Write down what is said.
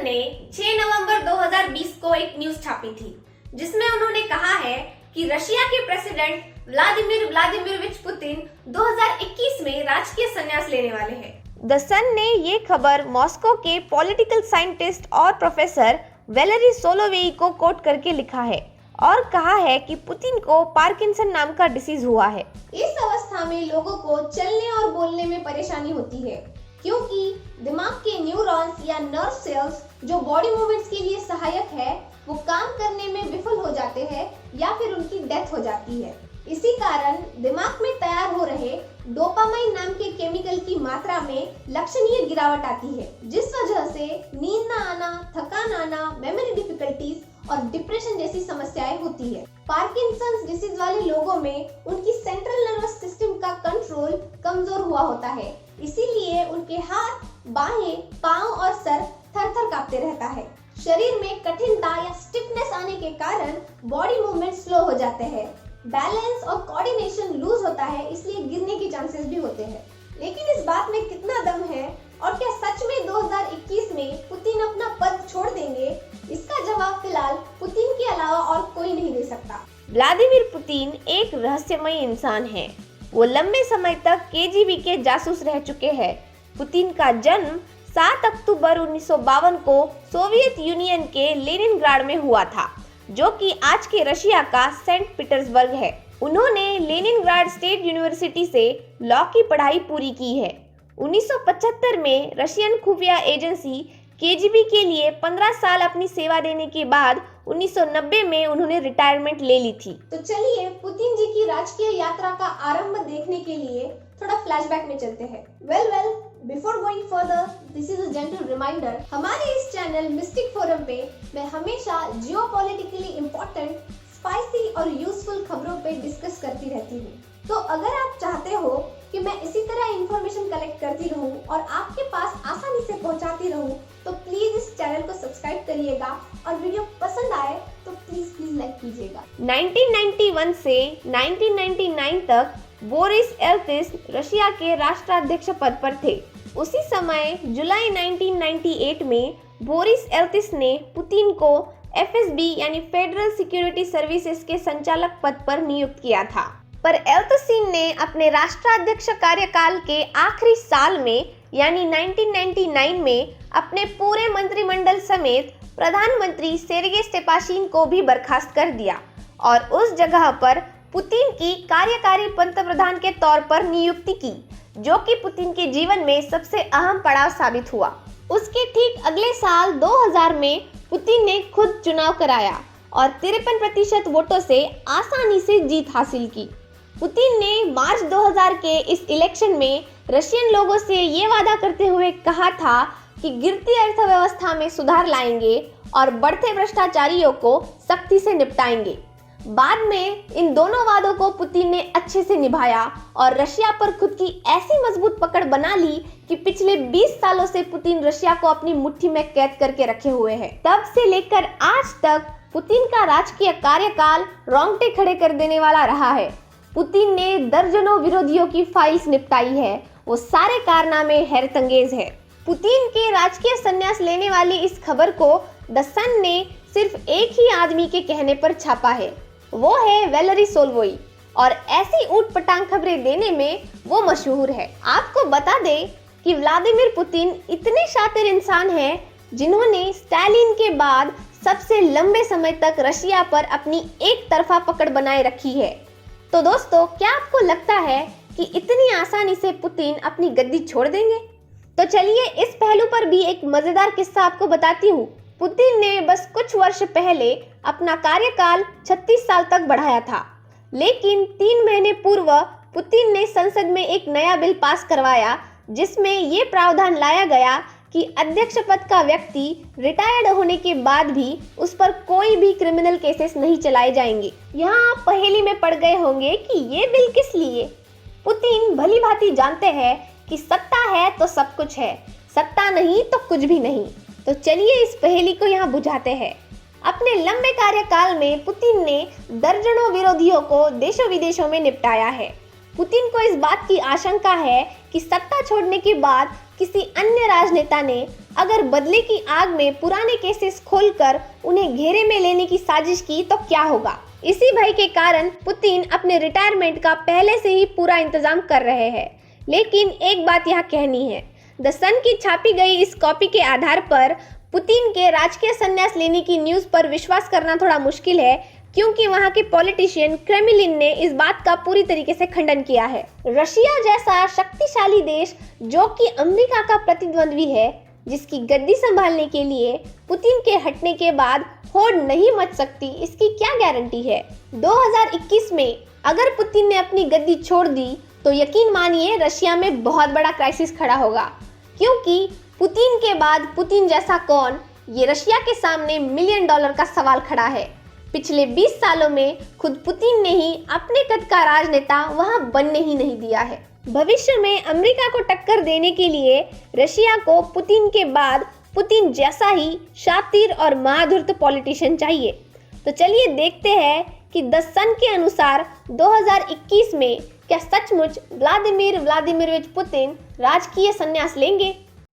ने 6 नवंबर 2020 को एक न्यूज छापी थी जिसमें उन्होंने कहा है कि रशिया के प्रेसिडेंट व्लादिमीर व्लादिमीरोविच पुतिन 2021 में राजकीय संन्यास लेने वाले हैं। द सन ने ये खबर मॉस्को के पॉलिटिकल साइंटिस्ट और प्रोफेसर वैलेरी सोलोवेई को कोट करके लिखा है और कहा है कि पुतिन को पार्किंसन नाम का डिसीज हुआ है। इस अवस्था में लोगों को चलने और बोलने में परेशानी होती है क्योंकि दिमाग के न्यूरॉन्स या नर्व सेल्स जो बॉडी मूवमेंट्स के लिए सहायक है वो काम करने में विफल हो जाते हैं या फिर उनकी डेथ हो जाती है। इसी कारण दिमाग में तैयार हो रहे डोपामाइन नाम के केमिकल की मात्रा में लक्षणीय गिरावट आती है, जिस वजह से नींद न आना, थकान आना, मेमोरी डिफिकल्टीज और डिप्रेशन जैसी समस्याएं होती है। पार्किंसंस डिसीज वाले लोगों में उनकी सेंट्रल नर्वस सिस्टम का कंट्रोल कमजोर हुआ होता है, इसीलिए उनके हाथ, बाहें, पांव और सर थर-थर कांपते रहता है। शरीर में कठिनता या स्टिफनेस आने के कारण बॉडी मूवमेंट स्लो हो जाते हैं, बैलेंस और कोऑर्डिनेशन लूज होता है, इसलिए गिरने के चांसेस भी होते हैं। लेकिन इस बात में कितना दम है और क्या सच में 2021 में पुतिन अपना पद छोड़ देंगे? इसका जवाब फिलहाल पुतिन के अलावा और कोई नहीं दे सकता। व्लादिमीर पुतिन एक रहस्यमय इंसान है। वो लंबे समय तक केजीबी के जासूस रह चुके हैं। पुतिन का जन्म 7 अक्टूबर 1952 को सोवियत यूनियन के लेनिनग्राड में हुआ था, जो कि आज के रशिया का सेंट पीटर्सबर्ग है। उन्होंने लेनिनग्राड स्टेट यूनिवर्सिटी से लॉ की पढ़ाई पूरी की है। 1975 में रशियन खुफिया एजेंसी केजीबी के लिए 15 साल अपनी सेवा देने के बाद 1990 में उन्होंने रिटायरमेंट ले ली थी। तो चलिए पुतिन जी की राजकीय यात्रा का आरंभ देखने के लिए थोड़ा फ्लैशबैक में चलते हैं। Well, before going further, this is a gentle reminder, हमारे इस चैनल मिस्टिक फोरम पे मैं हमेशा जियोपॉलिटिकली इम्पोर्टेंट, स्पाइसी और यूजफुल खबरों पे डिस्कस करती रहती हूँ। तो अगर आप चाहते हो कि मैं इसी तरह इंफॉर्मेशन कलेक्ट करती रहूं और आपके पास आसानी से पहुंचाती रहूं, तो प्लीज इस चैनल को सब्सक्राइब करिएगा और वीडियो पसंद आए तो प्लीज लाइक कीजिएगा। 1991 से 1999 तक बोरिस एल्त्सिन रशिया के राष्ट्राध्यक्ष पद पर थे। उसी समय जुलाई 1998 में बोरिस एल्त्सिन ने पुतिन को एफएसबी यानी फेडरल सिक्योरिटी सर्विसेज के संचालक पद पर नियुक्त किया था। पर एल्त्सिन ने अपने राष्ट्राध्यक्ष कार्यकाल के आखिरी साल में यानी 1999 में अपने पूरे मंत्रिमंडल समेत प्रधानमंत्री सेर्गेई स्टेपाशिन को भी बर्खास्त कर दिया और उस जगह पर पुतिन की कार्यकारी पंतप्रधान के तौर पर नियुक्ति की, जो कि पुतिन के जीवन में सबसे अहम पड़ाव साबित हुआ। उसके ठीक अगले साल 2000 में पुतिन ने खुद चुनाव कराया और 53% वोटों से आसानी से जीत हासिल की। पुतिन ने मार्च 2000 के इस इलेक्शन में रशियन लोगों से ये वादा करते हुए कहा था कि गिरती अर्थव्यवस्था में सुधार लाएंगे और बढ़ते भ्रष्टाचारियों को सख्ती से निपटाएंगे। बाद में इन दोनों वादों को पुतिन ने अच्छे से निभाया और रशिया पर खुद की ऐसी मजबूत पकड़ बना ली कि पिछले 20 सालों से पुतिन रशिया को अपनी मुट्ठी में कैद करके रखे हुए हैं। तब से लेकर आज तक पुतिन का राजकीय कार्यकाल रोंगटे खड़े कर देने वाला रहा है। पुतिन ने दर्जनों विरोधियों की फाइल्स निपटाई है। वो सारे कारनामे हैरतअंगेज है। पुतिन के राजकीय संन्यास लेने वाली इस खबर को द सन ने सिर्फ एक ही आदमी के कहने पर छापा है, वो है वैलेरी सोलोवेई, और ऐसी ऊट-पटांग खबरें देने में वो मशहूर है। आपको बता दें कि व्लादिमीर पुतिन इतने शातिर इंसान हैं जिन्होंने स्टालिन के बाद सबसे लंबे समय तक रशिया पर अपनी एक तरफा पकड़ बनाए रखी है। तो दोस्तों, क्या आपको लगता है कि इतनी आसानी से पुतिन अपनी गद्दी छोड़ देंगे? तो चलिए इस पहलू पर भी एक मजेदार किस्सा आपको बताती हूँ। पुतिन ने बस कुछ वर्ष पहले अपना कार्यकाल 36 साल तक बढ़ाया था, लेकिन 3 महीने पूर्व पुतिन ने संसद में एक नया बिल पास करवाया जिसमें ये प्रावधान लाया गया कि अध्यक्ष पद का व्यक्ति रिटायर्ड होने के बाद भी उस पर कोई भी क्रिमिनल केसेस नहीं चलाए जाएंगे। यहाँ आप पहेली में पड़ गए होंगे कि ये बिल किस लिए? पुतिन भली भांति जानते हैं कि सत्ता है तो सब कुछ है, सत्ता नहीं तो कुछ भी नहीं। तो चलिए इस पहेली को यहाँ बुझाते हैं। अपने लंबे कार्यकाल में पुतिन ने दर्जनों विरोधियों को देशों विदेशों में निपटाया है। पुतिन को इस बात की आशंका है कि सत्ता छोड़ने के बाद किसी अन्य राजनेता ने अगर बदले की आग में पुराने केसेस खोलकर उन्हें घेरे में लेने की साजिश की तो क्या होगा? इसी भय के कारण पुतिन अपने रिटायरमेंट का पहले से ही पूरा इंतजाम कर रहे हैं। लेकिन एक बात यहाँ कहनी है, द सन की छापी गई इस कॉपी के आधार पर पुतिन के राजकीय संन्यास लेने की न्यूज़ पर विश्वास करना थोड़ा मुश्किल है, क्योंकि वहां के पॉलिटिशियन क्रेमलिन ने इस बात का पूरी तरीके से खंडन किया है। रशिया जैसा शक्तिशाली देश जो कि अमेरिका का प्रतिद्वंद्वी है, जिसकी गद्दी संभालने के लिए पुतिन के हटने के बाद होड़ नहीं मच सकती, इसकी क्या गारंटी है? 2021 में अगर पुतिन ने अपनी गद्दी छोड़ दी तो यकीन मानिए रशिया में बहुत बड़ा क्राइसिस खड़ा होगा, क्योंकि पुतिन के बाद पुतिन जैसा कौन, ये रशिया के सामने $1 मिलियन का सवाल खड़ा है। पिछले 20 सालों में खुद पुतिन ने ही अपने कद का राजनेता वहां बनने ही नहीं दिया है। भविष्य में अमेरिका को टक्कर देने के लिए रशिया को पुतिन के बाद पुतिन जैसा ही शातिर और महाधूर्त पॉलिटिशियन चाहिए। तो चलिए देखते हैं कि द सन के अनुसार 2021 में क्या सचमुच व्लादिमीर व्लादिमीरोविच पुतिन राजकीय संन्यास लेंगे।